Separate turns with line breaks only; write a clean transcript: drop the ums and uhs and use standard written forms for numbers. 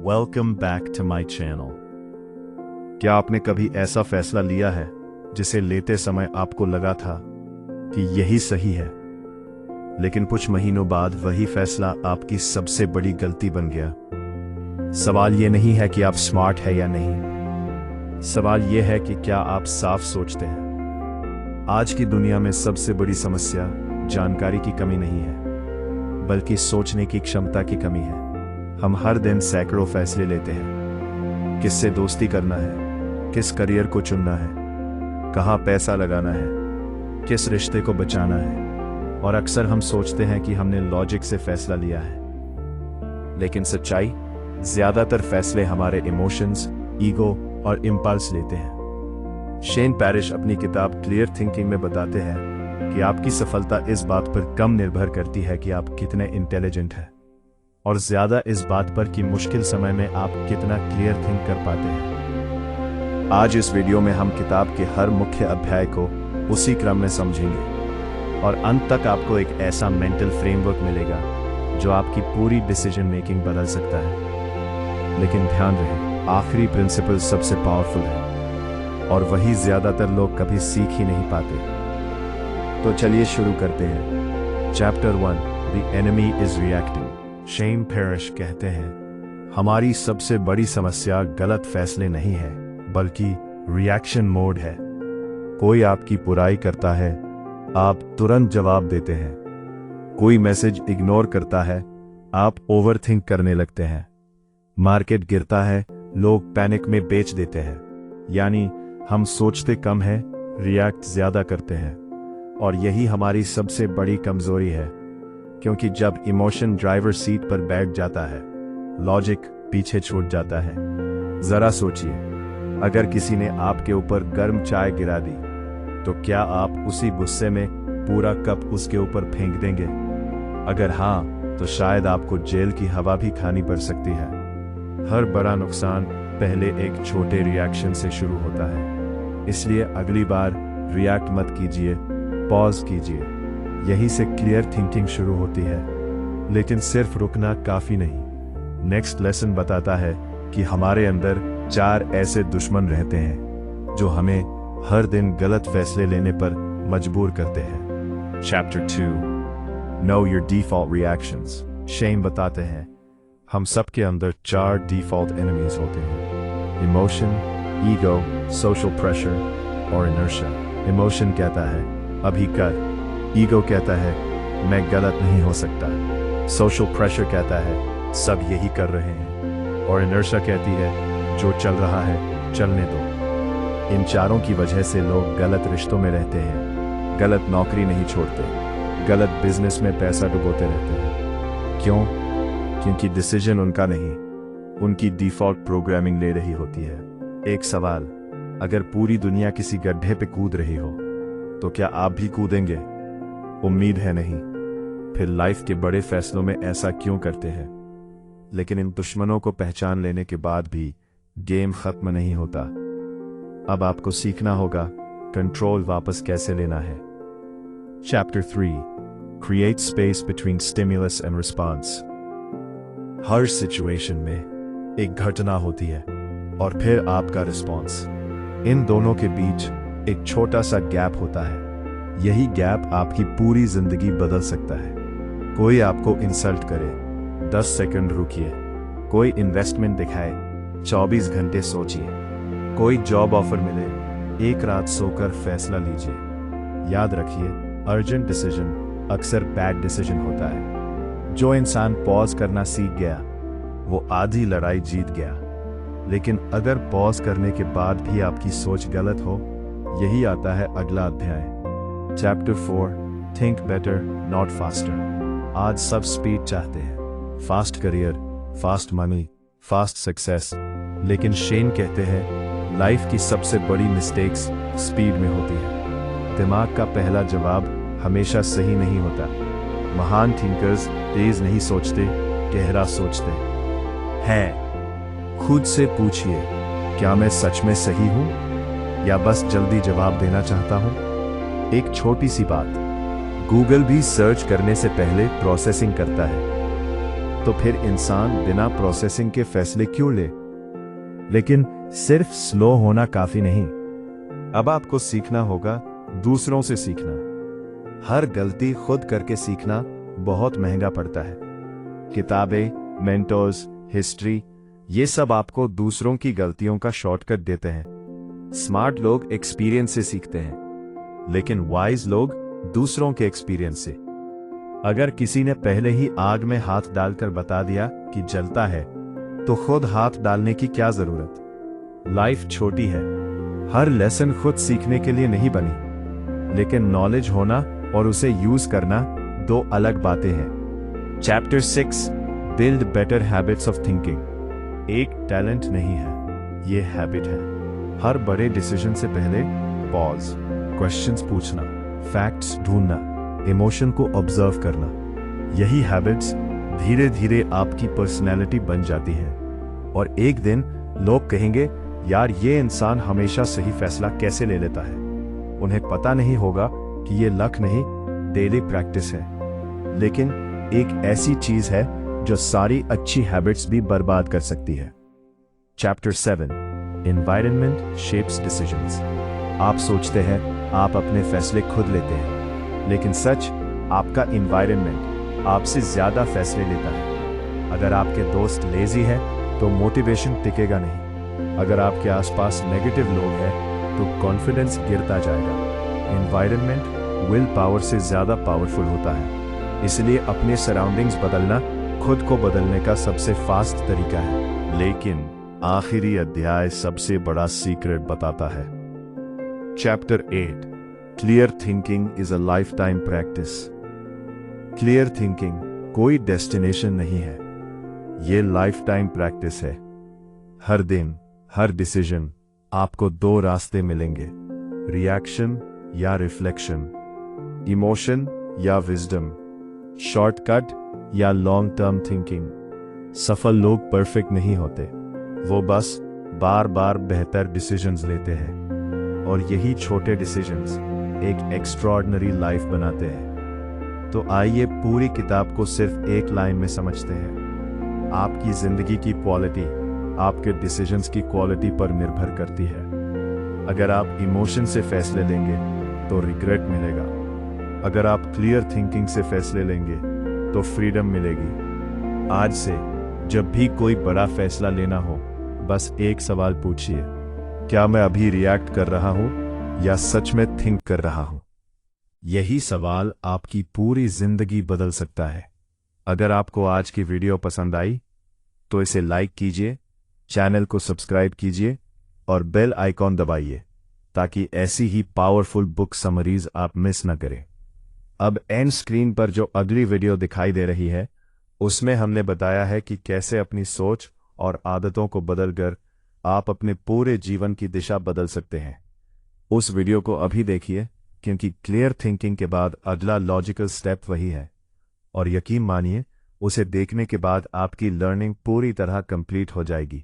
Welcome back to my channel. क्या आपने कभी ऐसा फैसला लिया है जिसे लेते समय आपको लगा था कि यही सही है, लेकिन कुछ महीनों बाद वही फैसला आपकी सबसे बड़ी गलती बन गया? सवाल ये नहीं है कि आप स्मार्ट है या नहीं, सवाल ये है कि क्या आप साफ सोचते हैं। आज की दुनिया में सबसे बड़ी समस्या जानकारी की कमी नहीं है, बल्कि सोचने की क्षमता की कमी है। हम हर दिन सैकड़ों फैसले लेते हैं, किससे दोस्ती करना है, किस करियर को चुनना है, कहाँ पैसा लगाना है, किस रिश्ते को बचाना है, और अक्सर हम सोचते हैं कि हमने लॉजिक से फैसला लिया है। लेकिन सच्चाई, ज्यादातर फैसले हमारे इमोशंस, ईगो और इंपल्स लेते हैं। शेन पैरिश अपनी किताब क्लियर थिंकिंग में बताते हैं कि आपकी सफलता इस बात पर कम निर्भर करती है कि आप कितने इंटेलिजेंट हैं, और ज्यादा इस बात पर कि मुश्किल समय में आप कितना क्लियर थिंक कर पाते हैं। आज इस वीडियो में हम किताब के हर मुख्य अध्याय को उसी क्रम में समझेंगे, और अंत तक आपको एक ऐसा मेंटल फ्रेमवर्क मिलेगा जो आपकी पूरी डिसीजन मेकिंग बदल सकता है। लेकिन ध्यान रहे, आखिरी प्रिंसिपल सबसे पावरफुल है, और वही ज्यादातर लोग कभी सीख ही नहीं पाते। तो चलिए शुरू करते हैं। Chapter 1, the enemy is reacting. Shane parish कहते हैं, हमारी सबसे बड़ी समस्या गलत फैसले नहीं है, बल्कि रिएक्शन मोड है। कोई आपकी बुराई करता है, आप तुरंत जवाब देते हैं। कोई मैसेज इग्नोर करता है, आप ओवरथिंक करने लगते हैं। मार्केट गिरता है, लोग पैनिक में बेच देते हैं। यानी हम सोचते कम है, रिएक्ट ज्यादा करते हैं। और यही हमारी सबसे बड़ी कमजोरी है, क्योंकि जब इमोशन ड्राइवर सीट पर बैठ जाता है, लॉजिक पीछे छूट जाता है। जरा सोचिए, अगर किसी ने आपके ऊपर गर्म चाय गिरा दी, तो क्या आप उसी गुस्से में पूरा कप उसके ऊपर फेंक देंगे? अगर हाँ, तो शायद आपको जेल की हवा भी खानी पड़ सकती है। हर बड़ा नुकसान पहले एक छोटे रिएक्शन से शुरू होता है। इसलिए अगली बार रिएक्ट मत कीजिए, पॉज कीजिए। यही से क्लियर थिंकिंग शुरू होती है। लेकिन सिर्फ रुकना काफी नहीं। नेक्स्ट लेसन बताता है कि हमारे अंदर 4 ऐसे दुश्मन रहते हैं जो हमें हर दिन गलत फैसले लेने पर मजबूर करते हैं। Chapter 2, know your default reactions. Shane बताते हैं, हम सबके अंदर 4 डिफॉल्ट एनिमीज होते हैं: इमोशन, ईगो, सोशल प्रेशर और इनर्शिया। इमोशन कहता है अभी कर, ईगो कहता है मैं गलत नहीं हो सकता, सोशल प्रेशर कहता है सब यही कर रहे हैं, और इनर्शिया कहती है जो चल रहा है चलने दो। इन चारों की वजह से लोग गलत रिश्तों में रहते हैं, गलत नौकरी नहीं छोड़ते, गलत बिजनेस में पैसा डुबोते रहते हैं। क्यों? क्योंकि डिसीजन उनका नहीं, उनकी डिफॉल्ट प्रोग्रामिंग ले रही होती है। एक सवाल, अगर पूरी दुनिया किसी गड्ढे पे कूद रही हो, तो क्या आप भी कूदेंगे? उम्मीद है नहीं। फिर लाइफ के बड़े फैसलों में ऐसा क्यों करते हैं? लेकिन इन दुश्मनों को पहचान लेने के बाद भी गेम खत्म नहीं होता। अब आपको सीखना होगा कंट्रोल वापस कैसे लेना है। Chapter 3, create space between stimulus and response. Her situation में एक घटना होती है और फिर आपका रिस्पॉन्स। इन दोनों के बीच एक छोटा सा गैप होता है। यही गैप आपकी पूरी जिंदगी बदल सकता है। कोई आपको इंसल्ट करे, 10 सेकंड रुकिए। कोई इन्वेस्टमेंट दिखाए, 24 घंटे सोचिए। कोई जॉब ऑफर मिले, एक रात सोकर फैसला लीजिए। याद रखिए, अर्जेंट डिसीजन अक्सर बैड डिसीजन होता है। जो इंसान पॉज करना सीख गया, वो आधी लड़ाई जीत गया। लेकिन अगर पॉज करने के बाद भी आपकी सोच गलत हो, यही आता है अगला अध्याय। Chapter 4, think better not faster. आज सब स्पीड चाहते हैं, fast career, fast money, fast success. लेकिन शेन कहते हैं लाइफ की सबसे बड़ी मिस्टेक्स स्पीड में होती है। दिमाग का पहला जवाब हमेशा सही नहीं होता। महान थिंकर्स तेज नहीं सोचते, गहरा सोचते हैं। खुद से पूछिए, क्या मैं सच में सही हूं या बस जल्दी जवाब देना चाहता हूं? एक छोटी सी बात, गूगल भी सर्च करने से पहले प्रोसेसिंग करता है। तो फिर इंसान बिना प्रोसेसिंग के फैसले क्यों ले? लेकिन सिर्फ स्लो होना काफी नहीं। अब आपको सीखना होगा दूसरों से सीखना। हर गलती खुद करके सीखना बहुत महंगा पड़ता है। किताबें, मेंटर्स, हिस्ट्री, ये सब आपको दूसरों की गलतियों का शॉर्टकट देते हैं। स्मार्ट लोग एक्सपीरियंस से सीखते हैं, लेकिन वाइज लोग दूसरों के एक्सपीरियंस से। अगर किसी ने पहले ही आग में हाथ डालकर बता दिया कि जलता है, तो खुद हाथ डालने की क्या जरूरत? लाइफ छोटी है, हर लेसन खुद सीखने के लिए नहीं बनी, लेकिन नॉलेज होना और उसे यूज करना दो अलग बातें हैं। Chapter 6, build better habits of thinking. एक टैलेंट नहीं है, ये हैबिट है। हर बड़े डिसीजन से पहले पॉज, क्वेश्चंस पूछना, फैक्ट्स ढूंढना, इमोशन को ऑब्जर्व करना। यही हैबिट्स धीरे धीरे आपकी पर्सनैलिटी बन जाती है, और एक दिन लोग कहेंगे, यार ये इंसान हमेशा सही फैसला कैसे ले लेता है। उन्हें पता नहीं होगा कि ये लक नहीं, डेली प्रैक्टिस है, लेकिन एक ऐसी चीज है जो सारी अच्छी हैबिट्स भी बर्बाद कर सकती है। Chapter 7, environment shapes decisions. आप सोचते हैं आप अपने फैसले खुद लेते हैं, लेकिन सच आपका एनवायरनमेंट आपसे ज्यादा फैसले लेता है। अगर आपके दोस्त लेजी है तो मोटिवेशन टिकेगा नहीं। अगर आपके आसपास नेगेटिव लोग हैं तो कॉन्फिडेंस गिरता जाएगा। एनवायरनमेंट विल पावर से ज्यादा पावरफुल होता है, इसलिए अपने सराउंडिंग्स बदलना खुद को बदलने का सबसे फास्ट तरीका है। लेकिन आखिरी अध्याय सबसे बड़ा सीक्रेट बताता है। Chapter 8, clear thinking is a life time practice. Clear thinking कोई डेस्टिनेशन नहीं है, ये लाइफ टाइम प्रैक्टिस है। हर दिन, हर डिसीजन आपको दो रास्ते मिलेंगे, रिएक्शन या रिफ्लेक्शन, इमोशन या विजडम, शॉर्टकट या लॉन्ग टर्म थिंकिंग। सफल लोग परफेक्ट नहीं होते, वो बस बार बार बेहतर डिसीजंस लेते हैं, और यही छोटे डिसीजंस एक एक्स्ट्राऑर्डिनरी लाइफ बनाते हैं। तो आइए पूरी किताब को सिर्फ एक लाइन में समझते हैं। आपकी जिंदगी की क्वालिटी आपके डिसीजंस की क्वालिटी पर निर्भर करती है। अगर आप इमोशन से फैसले लेंगे तो रिग्रेट मिलेगा। अगर आप क्लियर थिंकिंग से फैसले लेंगे तो फ्रीडम मिलेगी। आज से जब भी कोई बड़ा फैसला लेना हो, बस एक सवाल पूछिए, क्या मैं अभी रिएक्ट कर रहा हूं या सच में थिंक कर रहा हूं? यही सवाल आपकी पूरी जिंदगी बदल सकता है। अगर आपको आज की वीडियो पसंद आई तो इसे लाइक कीजिए, चैनल को सब्सक्राइब कीजिए और बेल आइकॉन दबाइए, ताकि ऐसी ही पावरफुल बुक समरीज आप मिस न करें। अब एंड स्क्रीन पर जो अगली वीडियो दिखाई दे रही है, उसमें हमने बताया है कि कैसे अपनी सोच और आदतों को बदलकर आप अपने पूरे जीवन की दिशा बदल सकते हैं। उस वीडियो को अभी देखिए, क्योंकि क्लियर थिंकिंग के बाद अगला लॉजिकल स्टेप वही है, और यकीन मानिए उसे देखने के बाद आपकी लर्निंग पूरी तरह कंप्लीट हो जाएगी।